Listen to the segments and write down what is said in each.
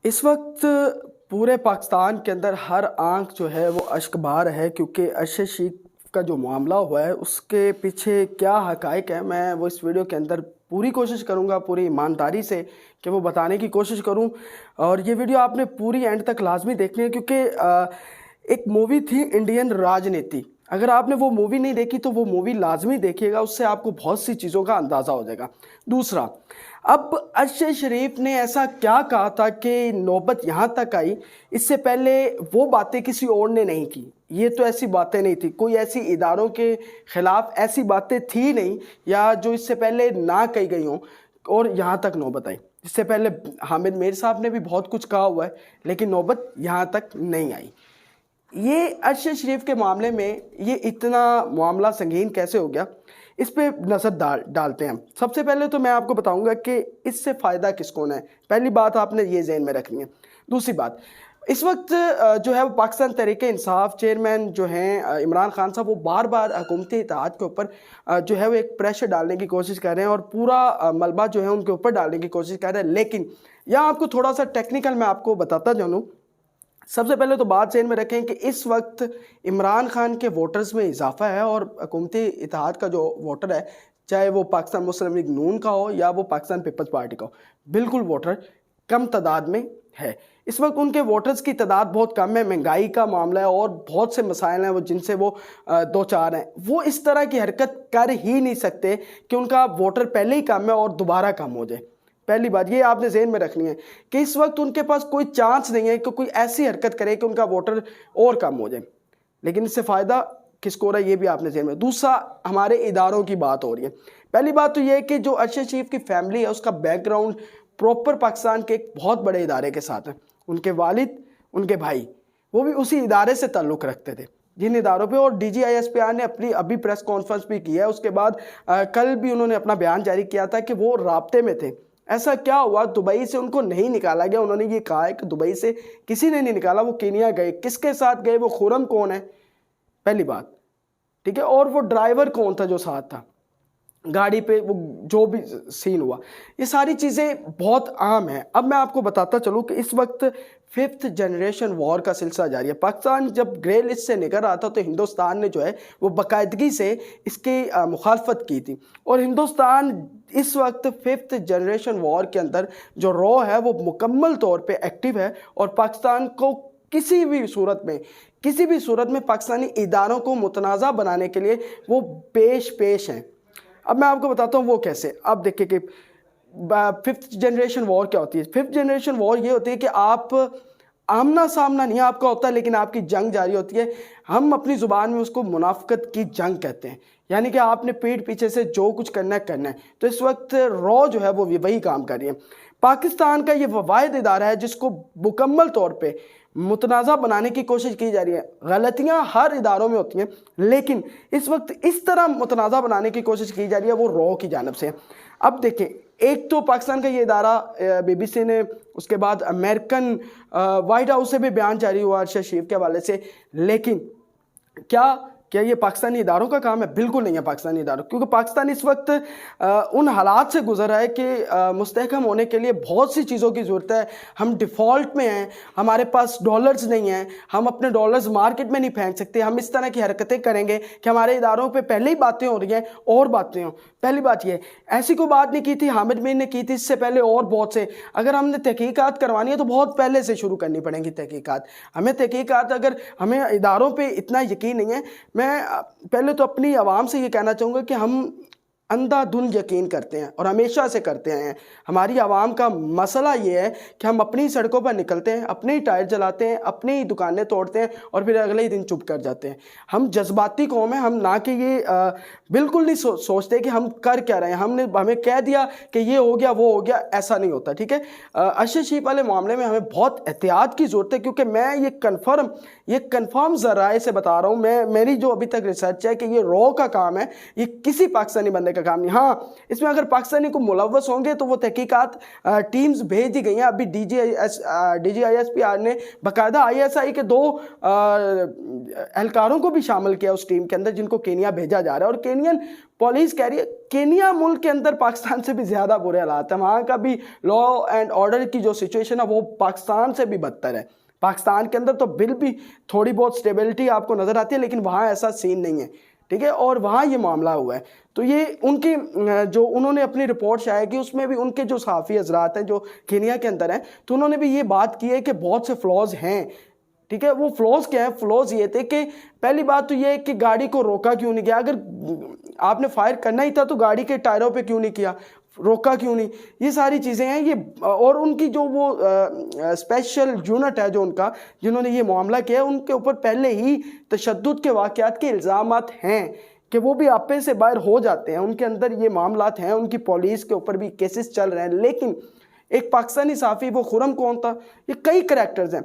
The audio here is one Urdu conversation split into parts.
اس وقت پورے پاکستان کے اندر ہر آنکھ جو ہے وہ اشک بار ہے، کیونکہ ارشد شیخ کا جو معاملہ ہوا ہے اس کے پیچھے کیا حقائق ہیں، میں وہ اس ویڈیو کے اندر پوری کوشش کروں گا، پوری ایمانداری سے کہ وہ بتانے کی کوشش کروں۔ اور یہ ویڈیو آپ نے پوری اینڈ تک لازمی دیکھنی ہے، کیونکہ ایک مووی تھی انڈین راجنیتی، اگر آپ نے وہ مووی نہیں دیکھی تو وہ مووی لازمی دیکھیے گا، اس سے آپ کو بہت سی چیزوں کا اندازہ ہو جائے گا۔ دوسرا، اب ارشد شریف نے ایسا کیا کہا تھا کہ نوبت یہاں تک آئی؟ اس سے پہلے وہ باتیں کسی اور نے نہیں کی، یہ تو ایسی باتیں نہیں تھی، کوئی ایسی اداروں کے خلاف ایسی باتیں تھی نہیں یا جو اس سے پہلے نہ کہی گئی ہوں، اور یہاں تک نوبت آئی۔ اس سے پہلے حامد میر صاحب نے بھی بہت کچھ کہا ہوا ہے، لیکن نوبت یہاں تک نہیں آئی۔ یہ ارشد شریف کے معاملے میں یہ اتنا معاملہ سنگین کیسے ہو گیا، اس پہ نظر ڈالتے ہیں۔ سب سے پہلے تو میں آپ کو بتاؤں گا کہ اس سے فائدہ کس کو ہے، پہلی بات آپ نے یہ ذہن میں رکھنی ہے۔ دوسری بات، اس وقت جو ہے وہ پاکستان تحریک انصاف چیئرمین جو ہیں عمران خان صاحب، وہ بار بار حکومتی اتحاد کے اوپر جو ہے وہ ایک پریشر ڈالنے کی کوشش کر رہے ہیں اور پورا ملبہ جو ہے ان کے اوپر ڈالنے کی کوشش کر رہے ہیں، لیکن یہاں آپ کو تھوڑا سا ٹیکنیکل میں آپ کو بتاتا جانوں۔ سب سے پہلے تو بات ذہن میں رکھیں کہ اس وقت عمران خان کے ووٹرز میں اضافہ ہے، اور حکومتی اتحاد کا جو ووٹر ہے، چاہے وہ پاکستان مسلم لیگ نون کا ہو یا وہ پاکستان پیپلز پارٹی کا ہو، بالکل ووٹر کم تعداد میں ہے۔ اس وقت ان کے ووٹرز کی تعداد بہت کم ہے، مہنگائی کا معاملہ ہے اور بہت سے مسائل ہیں وہ جن سے وہ دو چار ہیں، وہ اس طرح کی حرکت کر ہی نہیں سکتے کہ ان کا ووٹر پہلے ہی کم ہے اور دوبارہ کم ہو جائے۔ پہلی بات یہ آپ نے ذہن میں رکھنی ہے کہ اس وقت ان کے پاس کوئی چانس نہیں ہے کہ کوئی ایسی حرکت کرے کہ ان کا ووٹر اور کم ہو جائے، لیکن اس سے فائدہ کس کو رہا ہے یہ بھی آپ نے ذہن میں۔ دوسرا، ہمارے اداروں کی بات ہو رہی ہے۔ پہلی بات تو یہ ہے کہ جو ارشد شریف کی فیملی ہے اس کا بیک گراؤنڈ پراپر پاکستان کے ایک بہت بڑے ادارے کے ساتھ ہے۔ ان کے والد، ان کے بھائی، وہ بھی اسی ادارے سے تعلق رکھتے تھے، جن اداروں پہ، اور D G I S P R نے اپنی ابھی پریس کانفرنس بھی کی ہے، اس کے بعد کل بھی انہوں نے اپنا بیان جاری کیا تھا کہ وہ رابطے میں تھے۔ ایسا کیا ہوا، دبئی سے ان کو نہیں نکالا گیا، انہوں نے یہ کہا ہے کہ دبئی سے کسی نے نہیں نکالا، وہ کینیا گئے، کس کے ساتھ گئے، وہ خرم کون ہے، پہلی بات، ٹھیک ہے، اور وہ ڈرائیور کون تھا جو ساتھ تھا گاڑی پہ، وہ جو بھی سین ہوا، یہ ساری چیزیں بہت عام ہیں۔ اب میں آپ کو بتاتا چلوں کہ اس وقت 5th جنریشن وار کا سلسلہ جاری ہے۔ پاکستان جب گرے لسٹ سے نکل رہا تھا تو ہندوستان نے جو ہے وہ باقاعدگی سے اس کی مخالفت کی تھی، اور ہندوستان اس وقت 5th جنریشن وار کے اندر جو رو ہے وہ مکمل طور پہ ایکٹیو ہے، اور پاکستان کو کسی بھی صورت میں پاکستانی اداروں کو متنازع بنانے کے لیے وہ پیش ہیں۔ اب میں آپ کو بتاتا ہوں وہ کیسے۔ اب دیکھیں کہ 5th جنریشن وار کیا ہوتی ہے۔ 5th جنریشن وار یہ ہوتی ہے کہ آپ آمنا سامنا نہیں آپ کا ہوتا، لیکن آپ کی جنگ جاری ہوتی ہے۔ ہم اپنی زبان میں اس کو منافقت کی جنگ کہتے ہیں، یعنی کہ آپ نے پیٹ پیچھے سے جو کچھ کرنا ہے۔ تو اس وقت رو جو ہے وہ وہی کام کر رہی ہے۔ پاکستان کا یہ واحد ادارہ ہے جس کو مکمل طور پہ متنازع بنانے کی کوشش کی جا رہی ہے۔ غلطیاں ہر اداروں میں ہوتی ہیں، لیکن اس وقت اس طرح متنازع بنانے کی کوشش کی جا رہی ہے وہ رو کی جانب سے۔ اب دیکھیں، ایک تو پاکستان کا یہ ادارہ بی بی سی نے، اس کے بعد امریکن وائٹ ہاؤس سے بھی بیان جاری ہوا ارشد شریف کے حوالے سے، لیکن کیا یہ پاکستانی اداروں کا کام ہے؟ بالکل نہیں ہے پاکستانی اداروں، کیونکہ پاکستان اس وقت ان حالات سے گزر رہا ہے کہ مستحکم ہونے کے لیے بہت سی چیزوں کی ضرورت ہے۔ ہم ڈیفالٹ میں ہیں، ہمارے پاس ڈالرز نہیں ہیں، ہم اپنے ڈالرز مارکیٹ میں نہیں پھینک سکتے، ہم اس طرح کی حرکتیں کریں گے کہ ہمارے اداروں پہ پہلے ہی باتیں ہو رہی ہیں اور باتیں ہوں۔ پہلی بات یہ، ایسی کوئی بات نہیں کی تھی، حامد میر نے کی تھی اس سے پہلے، اور بہت سے، اگر ہم نے تحقیقات کروانی ہے تو بہت پہلے سے شروع کرنی پڑیں گی تحقیقات۔ اگر ہمیں اداروں پہ اتنا یقین نہیں ہے، میں پہلے تو اپنی عوام سے یہ کہنا چاہوں گا کہ ہم اندھا دھن یقین کرتے ہیں اور ہمیشہ سے کرتے ہیں۔ ہماری عوام کا مسئلہ یہ ہے کہ ہم اپنی سڑکوں پر نکلتے ہیں، اپنے ہی ٹائر جلاتے ہیں، اپنی ہی دکانیں توڑتے ہیں اور پھر اگلے ہی دن چپ کر جاتے ہیں۔ ہم جذباتی قوم ہیں، ہم نہ کہ یہ بالکل نہیں سوچتے کہ ہم کر کیا رہے ہیں۔ ہمیں کہہ دیا کہ یہ ہو گیا وہ ہو گیا، ایسا نہیں ہوتا، ٹھیک ہے۔ ارشد شریف والے معاملے میں ہمیں بہت احتیاط کی ضرورت ہے، کیونکہ میں یہ کنفرم ذرائع سے بتا رہا ہوں، میری جو ابھی تک ریسرچ ہے کہ یہ رو کا کام ہے، یہ کسی پاکستانی بندے کا کام نہیں. ہاں اس میں اگر پاکستانی کو ملوث ہوں گے تو وہ تحقیقات ٹیمز بھیج دی گئی ہیں. ابھی D G I S P R نے باقاعدہ آئی ایس آئی کے 2 اہلکاروں کو بھی شامل کیا اس ٹیم کے اندر جن کو کینیا بھیجا جا رہا ہے. اور کینین پولیس کہہ رہی ہے کینیا ملک کے اندر پاکستان سے بھی زیادہ برے حالات ہیں. وہاں کا بھی لا اینڈ آرڈر کی جو سچویشن ہے وہ پاکستان سے بھی بدتر ہے. پاکستان کے اندر تو بل بھی تھوڑی بہت سٹیبلٹی آپ کو نظر آتی ہے لیکن وہاں ایسا سین نہیں ہے. ٹھیک ہے, اور وہاں یہ معاملہ ہوا ہے. تو یہ ان کی جو انہوں نے اپنی رپورٹ شائع کی اس میں بھی ان کے جو صحافی حضرات ہیں جو کینیا کے اندر ہیں تو انہوں نے بھی یہ بات کی ہے کہ بہت سے فلاز ہیں. ٹھیک ہے, وہ فلاز کیا ہیں؟ فلاز یہ تھے کہ پہلی بات تو یہ ہے کہ گاڑی کو روکا کیوں نہیں گیا. اگر آپ نے فائر کرنا ہی تھا تو گاڑی کے ٹائروں پہ کیوں نہیں کیا, روکا کیوں نہیں. یہ ساری چیزیں ہیں. یہ اور ان کی جو وہ اسپیشل یونٹ ہے جو ان کا جنہوں نے یہ معاملہ کیا ہے ان کے اوپر پہلے ہی تشدد کے واقعات کے الزامات ہیں کہ وہ بھی آپے سے باہر ہو جاتے ہیں. ان کے اندر یہ معاملات ہیں, ان کی پولیس کے اوپر بھی کیسز چل رہے ہیں. لیکن ایک پاکستانی صحافی وہ خرم کون تھا, یہ کئی کریکٹرز ہیں,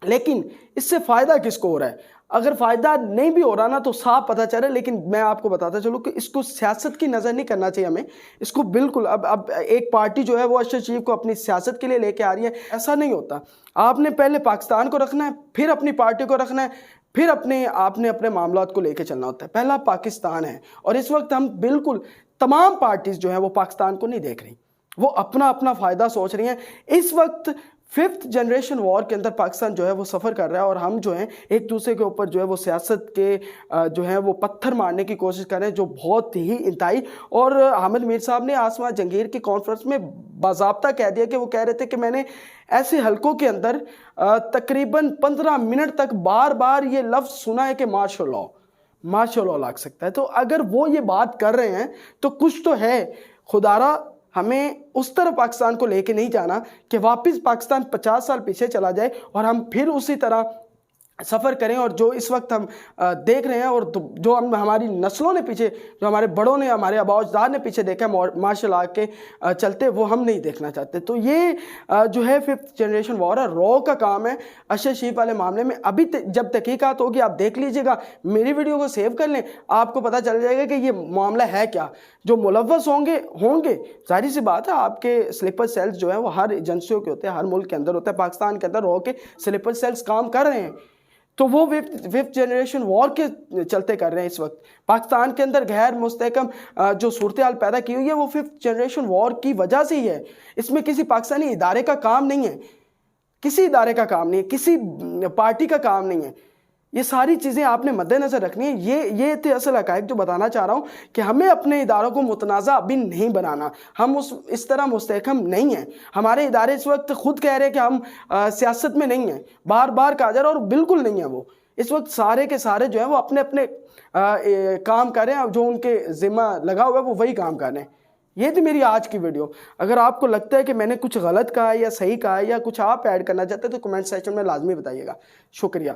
لیکن اس سے فائدہ کس کو ہو رہا ہے؟ اگر فائدہ نہیں بھی ہو رہا نا تو صاف پتہ چل رہا ہے. لیکن میں آپ کو بتاتا چلوں کہ اس کو سیاست کی نظر نہیں کرنا چاہیے ہمیں. اس کو بالکل اب ایک پارٹی جو ہے وہ اشرف شریف کو اپنی سیاست کے لیے لے کے آ رہی ہے, ایسا نہیں ہوتا. آپ نے پہلے پاکستان کو رکھنا ہے, پھر اپنی پارٹی کو رکھنا ہے, پھر آپ نے اپنے معاملات کو لے کے چلنا ہوتا ہے. پہلا پاکستان ہے, اور اس وقت ہم بالکل تمام پارٹیز جو ہیں وہ پاکستان کو نہیں دیکھ رہی, وہ اپنا اپنا فائدہ سوچ رہی ہیں. اس وقت 5th جنریشن وار کے اندر پاکستان جو ہے وہ سفر کر رہا ہے, اور ہم جو ہیں ایک دوسرے کے اوپر جو ہے وہ سیاست کے جو ہیں وہ پتھر مارنے کی کوشش کر رہے ہیں, جو بہت ہی انتہائی. اور حامد میر صاحب نے آسما جنگیر کی کانفرنس میں باضابطہ کہہ دیا کہ وہ کہہ رہے تھے کہ میں نے ایسے حلقوں کے اندر تقریباً 15 منٹ تک بار بار یہ لفظ سنا ہے کہ مارشل لاء لگ سکتا ہے. تو اگر وہ یہ بات کر رہے ہیں تو کچھ تو ہے. خدارا ہمیں اس طرح پاکستان کو لے کے نہیں جانا کہ واپس پاکستان 50 سال پیچھے چلا جائے اور ہم پھر اسی طرح سفر کریں. اور جو اس وقت ہم دیکھ رہے ہیں اور جو ہماری نسلوں نے پیچھے, جو ہمارے بڑوں نے, ہمارے آباء و اجداد نے پیچھے دیکھا مارشل لاء کے چلتے, وہ ہم نہیں دیکھنا چاہتے. تو یہ جو ہے 5th جنریشن وار ہے, رو کا کام ہے اشرف شریف والے معاملے میں. ابھی جب تحقیقات ہوگی آپ دیکھ لیجئے گا, میری ویڈیو کو سیو کر لیں, آپ کو پتہ چل جائے گا کہ یہ معاملہ ہے کیا. جو ملوث ہوں گے ظاہر سی بات ہے, آپ کے سلیپر سیلز جو ہیں وہ ہر ایجنسیوں کے ہوتے ہیں, ہر ملک کے اندر ہوتا ہے. پاکستان کے اندر رو کے سلیپر سیلز کام کر رہے ہیں, تو وہ 5th جنریشن وار کے چلتے کر رہے ہیں. اس وقت پاکستان کے اندر غیر مستحکم جو صورتحال پیدا کی ہوئی ہے وہ 5th جنریشن وار کی وجہ سے ہی ہے. اس میں کسی پاکستانی ادارے کا کام نہیں ہے, کسی ادارے کا کام نہیں ہے, کسی پارٹی کا کام نہیں ہے. یہ ساری چیزیں آپ نے مد نظر رکھنی ہے. یہ تھے اصل حقائق جو بتانا چاہ رہا ہوں کہ ہمیں اپنے اداروں کو متنازع ابھی نہیں بنانا. ہم اس طرح مستحکم نہیں ہیں. ہمارے ادارے اس وقت خود کہہ رہے ہیں کہ ہم سیاست میں نہیں ہیں, بار بار کہا جا رہا, اور بالکل نہیں ہیں. وہ اس وقت سارے کے سارے جو ہیں وہ اپنے اپنے کام کر رہے ہیں, جو ان کے ذمہ لگا ہوا ہے وہ وہی کام کر رہے ہیں. یہ تھی میری آج کی ویڈیو. اگر آپ کو لگتا ہے کہ میں نے کچھ غلط کہا ہے یا صحیح کہا ہے یا کچھ آپ ایڈ کرنا چاہتے ہیں تو کمنٹ سیکشن میں لازمی بتائیے گا. شکریہ.